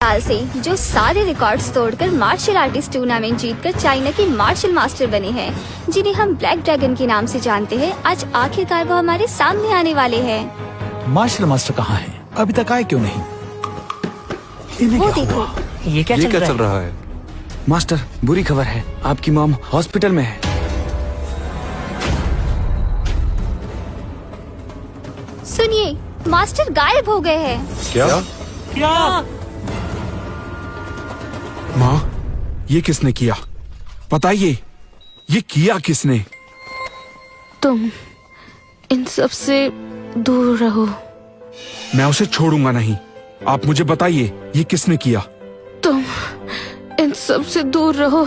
साल से जो सारे रिकॉर्ड्स तोड़कर मार्शल आर्टिस्ट टूर्नामेंट जीतकर चाइना के मार्शल मास्टर बने हैं, जिन्हें हम ब्लैक ड्रैगन के नाम से जानते हैं, आज आखिरकार वो हमारे सामने आने वाले हैं। मार्शल मास्टर कहाँ हैं? अभी तक आए क्यों नहीं? इन्हें वो क्या देखो, हुआ? ये क्या चल रहा है? मास्टर, बुरी खबर है, आपकी मॉम हॉस्पिटल में है। सुनिए, मास्टर गायब हो गए हैं। क्या? माँ, ये किसने किया? बताइए, ये किया किसने? तुम इन सब से दूर रहो। मैं उसे छोड़ूंगा नहीं। आप मुझे बताइए, ये किसने किया? तुम इन सब से दूर रहो।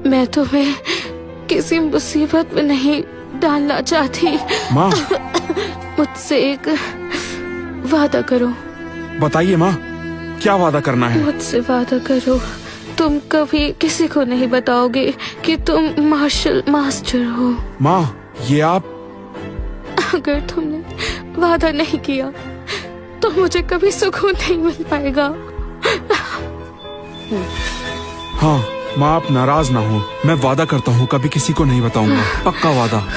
मैं तुम्हें किसी मुसीबत में नहीं डालना चाहती। माँ, मुझसे एक वादा करो। बताइए माँ, क्या वादा करना है? मुझसे वादा करो, तुम कभी किसी को नहीं बताओगे कि तुम मार्शल मास्टर हो। माँ, ये आप... अगर तुमने वादा नहीं किया तो मुझे कभी सुकून नहीं मिल पाएगा। हाँ माँ, आप नाराज ना हो। मैं वादा करता हूँ कभी किसी को नहीं बताऊंगा, पक्का वादा।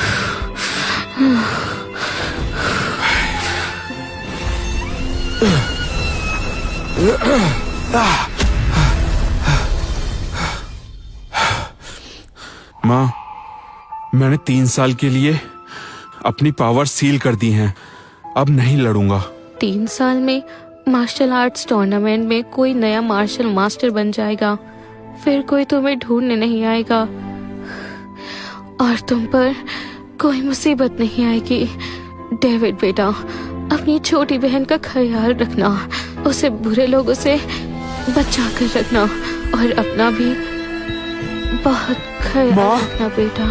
माँ, मैंने 3 साल के लिए अपनी पावर सील कर दी हैं। अब नहीं लड़ूंगा। 3 साल में मार्शल आर्ट्स टूर्नामेंट में कोई नया मार्शल मास्टर बन जाएगा, फिर कोई तुम्हें ढूंढने नहीं आएगा और तुम पर कोई मुसीबत नहीं आएगी। डेविड बेटा, अपनी छोटी बहन का ख्याल रखना, उसे बुरे लोगों से बचा कर रखना और अपना भी बहुत ख्याल रखना बेटा।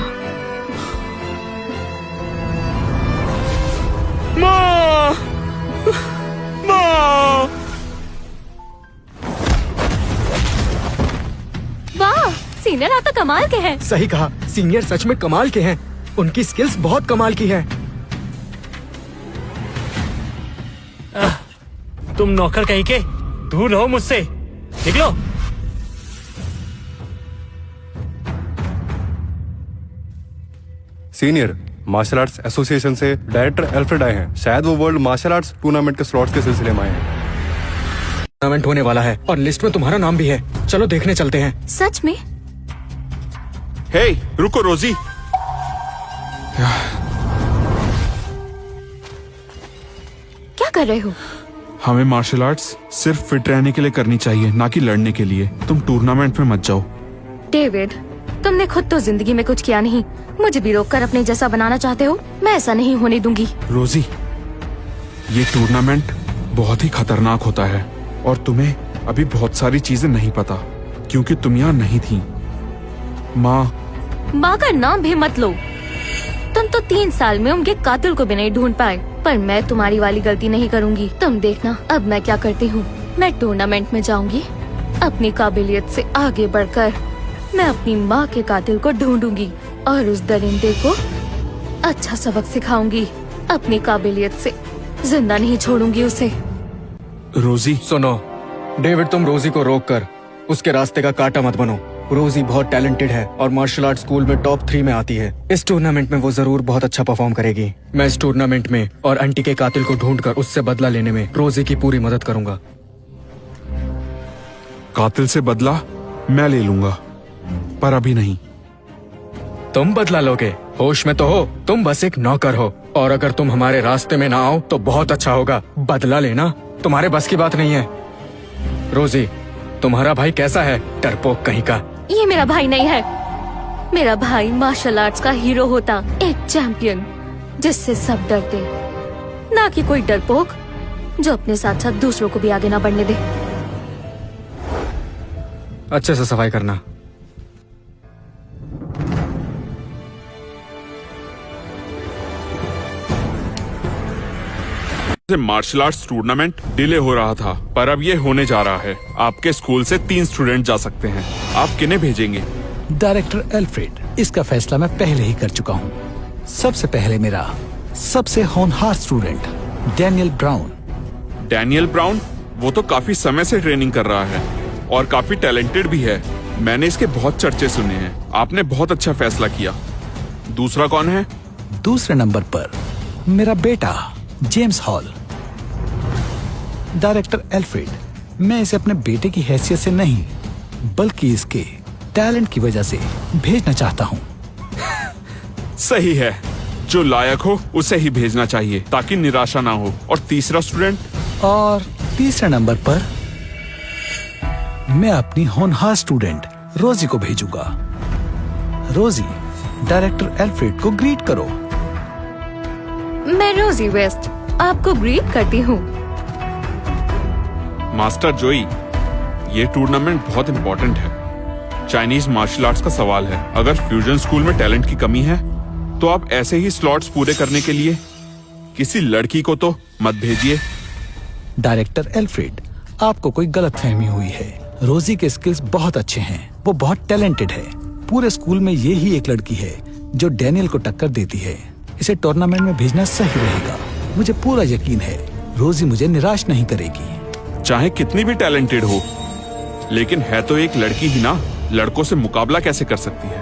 माँ! माँ! वाह, सीनियर आप तो कमाल के हैं। सही कहा, सीनियर सच में कमाल के हैं। उनकी स्किल्स बहुत कमाल की है। तुम नौकर कहीं के, दूर रहो मुझसे। निकलो। सीनियर, मार्शल आर्ट्स एसोसिएशन से डायरेक्टर एल्फ्रेड आए हैं। शायद वो वर्ल्ड मार्शल आर्ट्स टूर्नामेंट के स्लॉट्स के सिलसिले में आए हैं। टूर्नामेंट होने वाला है और लिस्ट में तुम्हारा नाम भी है। चलो देखने चलते हैं। सच में? हे, रुको रोजी। क्या कर रहे हो? हमें मार्शल आर्ट्स सिर्फ फिट रहने के लिए करनी चाहिए, ना कि लड़ने के लिए। तुम टूर्नामेंट में मत जाओ। डेविड, तुमने खुद तो जिंदगी में कुछ किया नहीं, मुझे भी रोककर अपने जैसा बनाना चाहते हो। मैं ऐसा नहीं होने दूंगी। रोजी, ये टूर्नामेंट बहुत ही खतरनाक होता है और तुम्हें अभी बहुत सारी चीजें नहीं पता क्योंकि तुम यहाँ नहीं थी। माँ का नाम भी मत लो। तुम तो 3 साल में उनके कातिल को भी नहीं ढूंढ पाए, पर मैं तुम्हारी वाली गलती नहीं करूंगी। तुम देखना अब मैं क्या करती हूँ। मैं टूर्नामेंट में जाऊंगी, अपनी काबिलियत से आगे बढ़कर मैं अपनी माँ के कातिल को ढूंढूंगी और उस दरिंदे को अच्छा सबक सिखाऊंगी। अपनी काबिलियत से जिंदा नहीं छोड़ूंगी उसे। रोजी, सुनो, डेविड, तुम रोजी को रोक कर उसके रास्ते का कांटा मत बनो। रोजी बहुत टैलेंटेड है और मार्शल आर्ट स्कूल में टॉप 3 में आती है। इस टूर्नामेंट में वो जरूर बहुत अच्छा परफॉर्म करेगी। मैं इस टूर्नामेंट में और आंटी के कातिल को ढूंढकर उससे बदला लेने में रोजी की पूरी मदद करूंगा। कातिल से बदला मैं ले लूंगा, पर अभी नहीं। तुम बदला लोगे? होश में तो हो? तुम बस एक नौकर हो और अगर तुम हमारे रास्ते में ना आओ तो बहुत अच्छा होगा। बदला लेना तुम्हारे बस की बात नहीं है। रोजी, तुम्हारा भाई कैसा है? डरपोक कहीं का। ये मेरा भाई नहीं है। मेरा भाई मार्शल आर्ट्स का हीरो होता, एक चैंपियन जिससे सब डरते, ना कि कोई डरपोक जो अपने साथ साथ दूसरों को भी आगे ना बढ़ने दे। अच्छे से सफाई करना। मार्शल आर्ट्स टूर्नामेंट डिले हो रहा था, पर अब ये होने जा रहा है। आपके स्कूल से 3 स्टूडेंट जा सकते हैं। आप किन्हें भेजेंगे? डायरेक्टर एल्फ्रेड, इसका फैसला मैं पहले ही कर चुका हूँ। सबसे पहले मेरा सबसे होनहार student Daniel brown. Daniel brown? वो तो काफी समय से ट्रेनिंग कर रहा है और काफी टैलेंटेड भी है। मैंने इसके बहुत चर्चे सुने हैं। आपने बहुत अच्छा फैसला किया। दूसरा कौन है? दूसरे नंबर पर मेरा बेटा जेम्स हॉल। डायरेक्टर एल्फ्रेड, मैं इसे अपने बेटे की हैसियत से नहीं बल्कि इसके टैलेंट की वजह से भेजना चाहता हूँ। सही है, जो लायक हो उसे ही भेजना चाहिए ताकि निराशा ना हो। और तीसरा स्टूडेंट? और तीसरे नंबर पर मैं अपनी होनहार स्टूडेंट रोजी को भेजूंगा। रोजी, डायरेक्टर एल्फ्रेड को ग्रीट करो। मैं रोजी वेस्ट आपको ग्रीट करती हूँ। मास्टर जोई, ये टूर्नामेंट बहुत इंपॉर्टेंट है। चाइनीज मार्शल आर्ट्स का सवाल है। अगर फ्यूजन स्कूल में टैलेंट की कमी है तो आप ऐसे ही स्लॉट्स पूरे करने के लिए किसी लड़की को तो मत भेजिए। डायरेक्टर एल्फ्रेड, आपको कोई गलतफहमी हुई है। रोजी के स्किल्स बहुत अच्छे हैं, वो बहुत टैलेंटेड है। पूरे स्कूल में ये ही एक लड़की है जो डैनियल को टक्कर देती है। इसे टूर्नामेंट में भेजना सही रहेगा। मुझे पूरा यकीन है रोजी मुझे निराश नहीं करेगी। चाहे कितनी भी टैलेंटेड हो, लेकिन है तो एक लड़की ही ना। लड़कों से मुकाबला कैसे कर सकती है?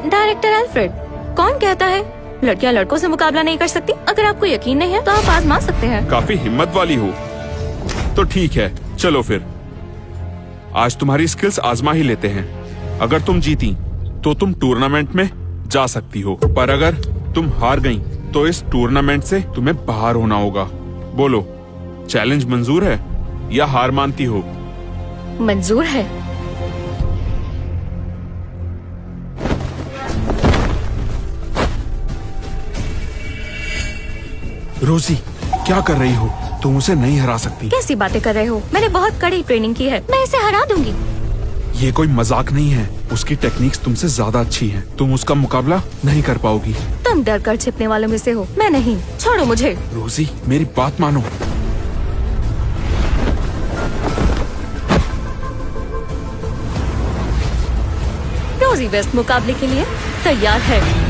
डायरेक्टर एल्फ्रेड, कौन कहता है लड़कियां लड़कों से मुकाबला नहीं कर सकती? अगर आपको यकीन नहीं है तो आप आजमा सकते हैं। काफी हिम्मत वाली हो। तो ठीक है, चलो फिर आज तुम्हारी स्किल्स आजमा ही लेते हैं। अगर तुम जीती तो तुम टूर्नामेंट में जा सकती हो, पर अगर तुम हार गई तो इस टूर्नामेंट से तुम्हें बाहर होना होगा। बोलो, चैलेंज मंजूर है या हार मानती हो? मंजूर है। रोजी, क्या कर रही हो? तुम उसे नहीं हरा सकती। कैसी बातें कर रहे हो? मैंने बहुत कड़ी ट्रेनिंग की है, मैं इसे हरा दूंगी। ये कोई मजाक नहीं है। उसकी टेक्निक्स तुमसे ज्यादा अच्छी हैं। तुम उसका मुकाबला नहीं कर पाओगी। तुम डर कर छिपने वालों में से हो, मैं नहीं। छोड़ो मुझे। रोजी, मेरी बात मानो। रोजी वेस्ट मुकाबले के लिए तैयार है।